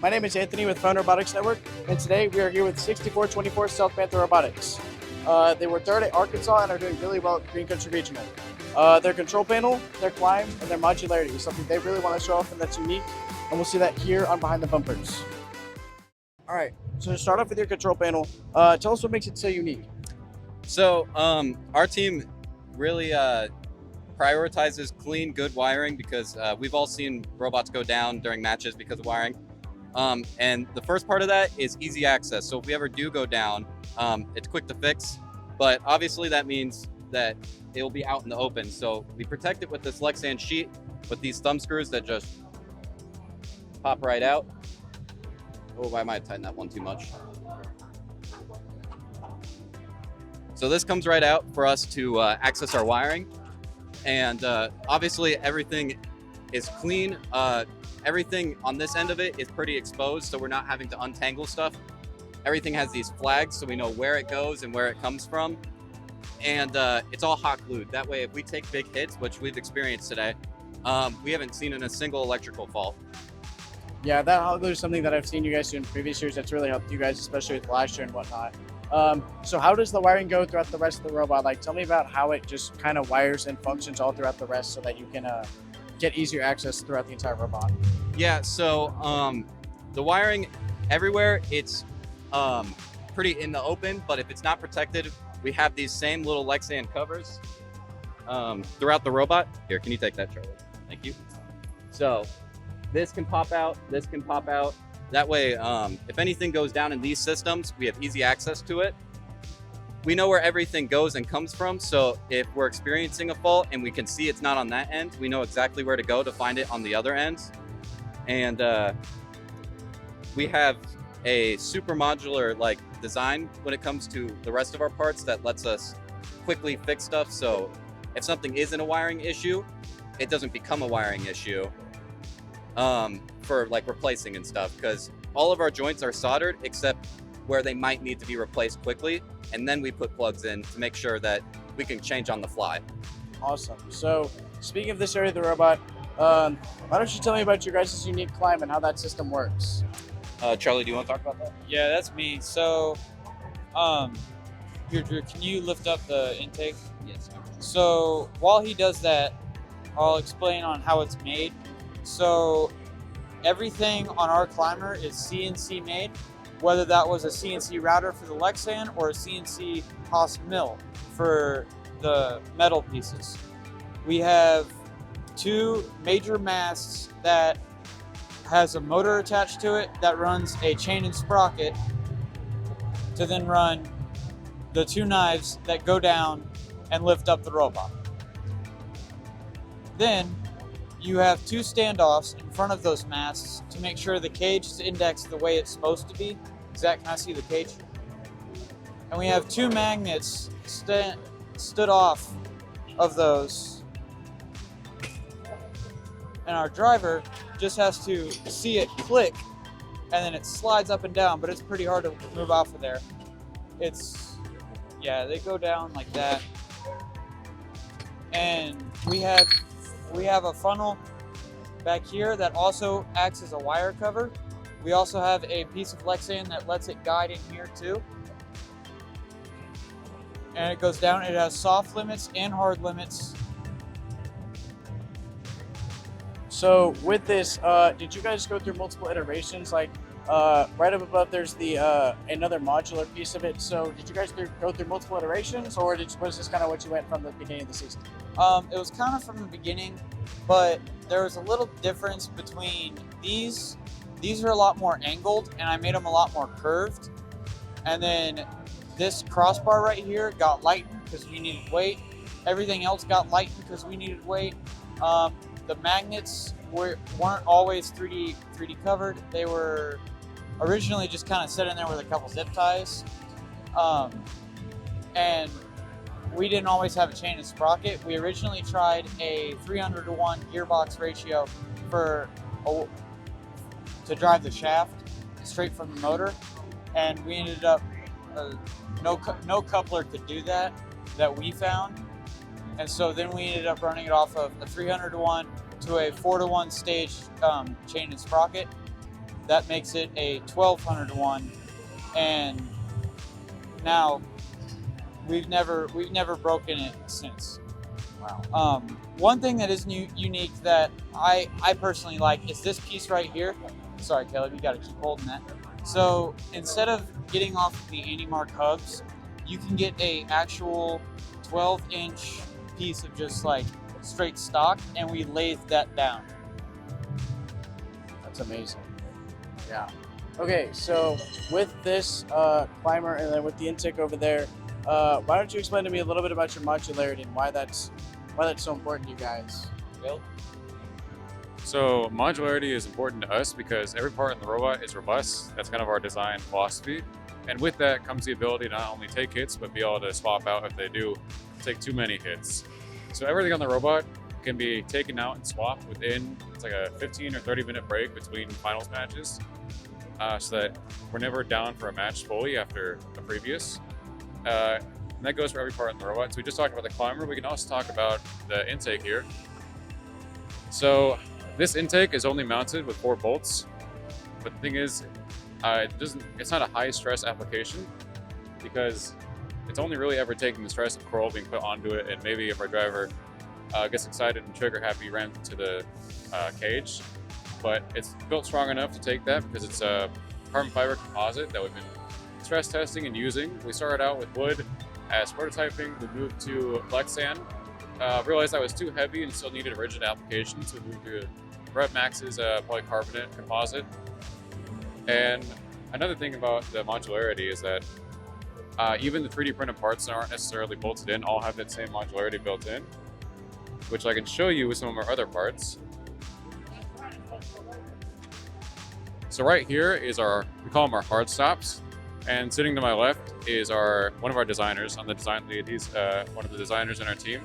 My name is Anthony with Panther Robotics Network, and today we are here with 6424 Stealth Panther Robotics. They were third at Arkansas and are doing really well at Green Country Regional. Their control panel, their climb, and their modularity is something they really want to show off, and that's unique, and we'll see that here on Behind the Bumpers. All right, so to start off with your control panel, tell us what makes it so unique. So our team really prioritizes clean, good wiring because we've all seen robots go down during matches because of wiring. And the first part of that is easy access. So if we ever do go down, it's quick to fix, but obviously that means that it will be out in the open. So we protect it with this Lexan sheet with these thumb screws that just pop right out. Oh, I might have tightened that one too much. So this comes right out for us to access our wiring. And obviously everything is clean. Everything on this end of it is pretty exposed, so we're not having to untangle stuff. Everything has these flags, so we know where it goes and where it comes from. And it's all hot glued. That way, if we take big hits, which we've experienced today, we haven't seen in a single electrical fault. Yeah, that hot glue is something that I've seen you guys do in previous years. That's really helped you guys, especially with last year and whatnot. So how does the wiring go throughout the rest of the robot? Like, tell me about how it just kind of wires and functions all throughout the rest so that you can get easier access throughout the entire robot. Yeah, so the wiring everywhere, it's pretty in the open, but if it's not protected, we have these same little Lexan covers throughout the robot. Here, can you take that, Charlie? Thank you. So this can pop out, this can pop out. That way, if anything goes down in these systems, we have easy access to it. We know where everything goes and comes from, so if we're experiencing a fault and we can see it's not on that end, we know exactly where to go to find it on the other end. And we have a super modular design when it comes to the rest of our parts that lets us quickly fix stuff. So if something isn't a wiring issue, it doesn't become a wiring issue for replacing and stuff, because all of our joints are soldered except where they might need to be replaced quickly, and then we put plugs in to make sure that we can change on the fly. Awesome. So speaking of this area of the robot, why don't you tell me about your guys' unique climb and how that system works? Charlie, do you want to talk about that? Yeah, that's me. So, here, Drew, can you lift up the intake? Yes. So while he does that, I'll explain on how it's made. So everything on our climber is CNC made, whether that was a CNC router for the Lexan or a CNC Haas mill for the metal pieces. We have two major masts that has a motor attached to it that runs a chain and sprocket to then run the two knives that go down and lift up the robot. Then you have two standoffs in front of those masts to make sure the cage is indexed the way it's supposed to be. Zach, can I see the cage? And we have two magnets stood off of those. And our driver just has to see it click, and then it slides up and down, but it's pretty hard to move off of there. Yeah, they go down like that. And we have a funnel back here that also acts as a wire cover. We also have a piece of Lexan that lets it guide in here too. And it goes down. It has soft limits and hard limits. So with this, did you guys go through multiple iterations? Like right up above, there's the another modular piece of it. So did you guys go through multiple iterations, or was this kind of what you went from the beginning of the season? It was kind of from the beginning, but there was a little difference between these. These are a lot more angled, and I made them a lot more curved. And then this crossbar right here got lightened because we needed weight. Everything else got lightened because we needed weight. The magnets weren't always 3D covered. They were originally just kind of set in there with a couple zip ties. And we didn't always have a chain and sprocket. We originally tried a 300-to-1 gearbox ratio to drive the shaft straight from the motor, and we ended up no coupler could do that we found. And so then we ended up running it off of a 300-to-1 to a 4-to-1 stage chain and sprocket that makes it a 1200 to 1. And now we've never broken it since. Wow. One thing that is unique that I personally like is this piece right here. Sorry, Caleb, you got to keep holding that. So instead of getting off the Anti-Mark hubs, you can get a actual 12-inch piece of just like straight stock, and we lathed that down. That's amazing. Yeah. Okay, so with this climber and then with the intake over there, why don't you explain to me a little bit about your modularity and why that's so important to you guys? Bill? So modularity is important to us because every part in the robot is robust. That's kind of our design philosophy. And with that comes the ability to not only take hits, but be able to swap out if they do take too many hits. So everything on the robot can be taken out and swapped within, it's like a 15 or 30 minute break between finals matches, so that we're never down for a match fully after a previous. And that goes for every part in the robot. So we just talked about the climber. We can also talk about the intake here. So this intake is only mounted with 4 bolts, but the thing is, it's not a high stress application because it's only really ever taking the stress of coral being put onto it, and maybe if our driver gets excited and trigger happy, rams into the cage. But it's built strong enough to take that because it's a carbon fiber composite that we've been stress testing and using. We started out with wood as prototyping. We moved to Lexan. Realized that was too heavy and still needed a rigid application, so we moved to Red Max's polycarbonate composite. And another thing about the modularity is that even the 3D printed parts that aren't necessarily bolted in all have that same modularity built in, which I can show you with some of our other parts. So right here is we call them our hard stops. And sitting to my left is one of our designers. I'm the design lead. He's one of the designers in our team.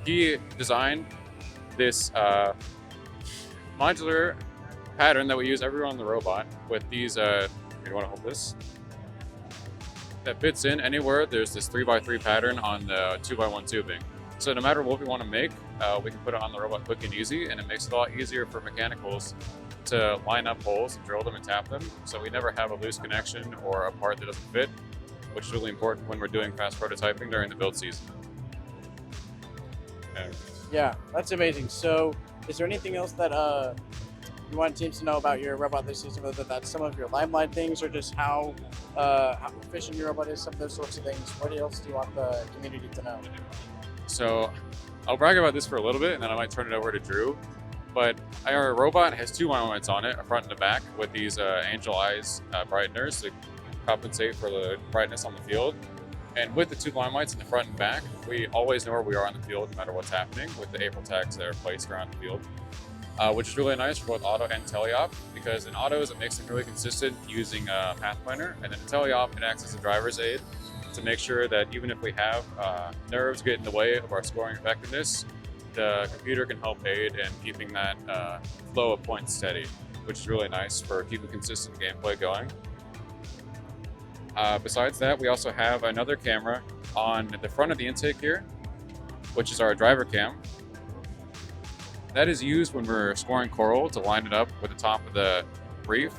He designed this modular pattern that we use everywhere on the robot with these, you want to hold this? That fits in anywhere there's this 3x3 pattern on the 2x1 tubing. So no matter what we want to make, we can put it on the robot quick and easy, and it makes it a lot easier for mechanicals to line up holes and drill them and tap them. So we never have a loose connection or a part that doesn't fit, which is really important when we're doing fast prototyping during the build season. Yeah, that's amazing. So is there anything else that you want teams to know about your robot this season, whether that's some of your limelight things or just how efficient your robot is, some of those sorts of things? What else do you want the community to know? So I'll brag about this for a little bit and then I might turn it over to Drew. But our robot has 2 limelights on it, a front and a back, with these angel eyes brighteners to compensate for the brightness on the field. And with the 2 limelights in the front and back, we always know where we are on the field no matter what's happening with the April tags that are placed around the field, which is really nice for both auto and teleop, because in autos it makes them really consistent using Pathfinder, and then in teleop it acts as a driver's aid to make sure that even if we have nerves get in the way of our scoring effectiveness, the computer can help aid in keeping that flow of points steady, which is really nice for keeping consistent gameplay going. Besides that, we also have another camera on the front of the intake here, which is our driver cam. That is used when we're scoring coral to line it up with the top of the reef.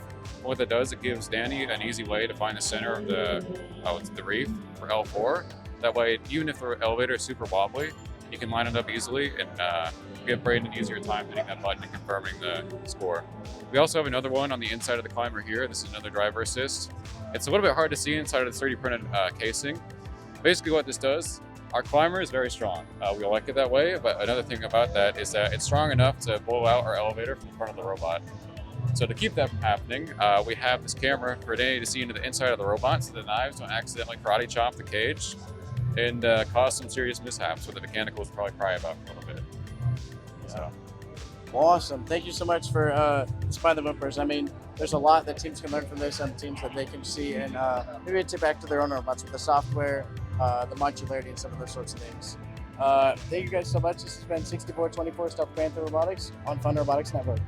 What that does, it gives Danny an easy way to find the center of the reef for L4. That way, even if the elevator is super wobbly, you can line it up easily and give Braden an easier time hitting that button and confirming the score. We also have another one on the inside of the climber here. This is another driver assist. It's a little bit hard to see inside of the 3D printed casing. Basically what this does, our climber is very strong. We like it that way, but another thing about that is that it's strong enough to blow out our elevator from the front of the robot. So to keep that from happening, we have this camera for Danny to see into the inside of the robot so the knives don't accidentally karate chop the cage and cause some serious mishaps where the mechanicals probably cry about for a little bit. So. Awesome. Thank you so much for Spy the Whippers. I mean, there's a lot that teams can learn from this and teams that they can see and maybe take back to their own robots with the software, the modularity, and some of those sorts of things. Thank you guys so much. This has been 6424 Stealth Panther Robotics on Fun Robotics Network.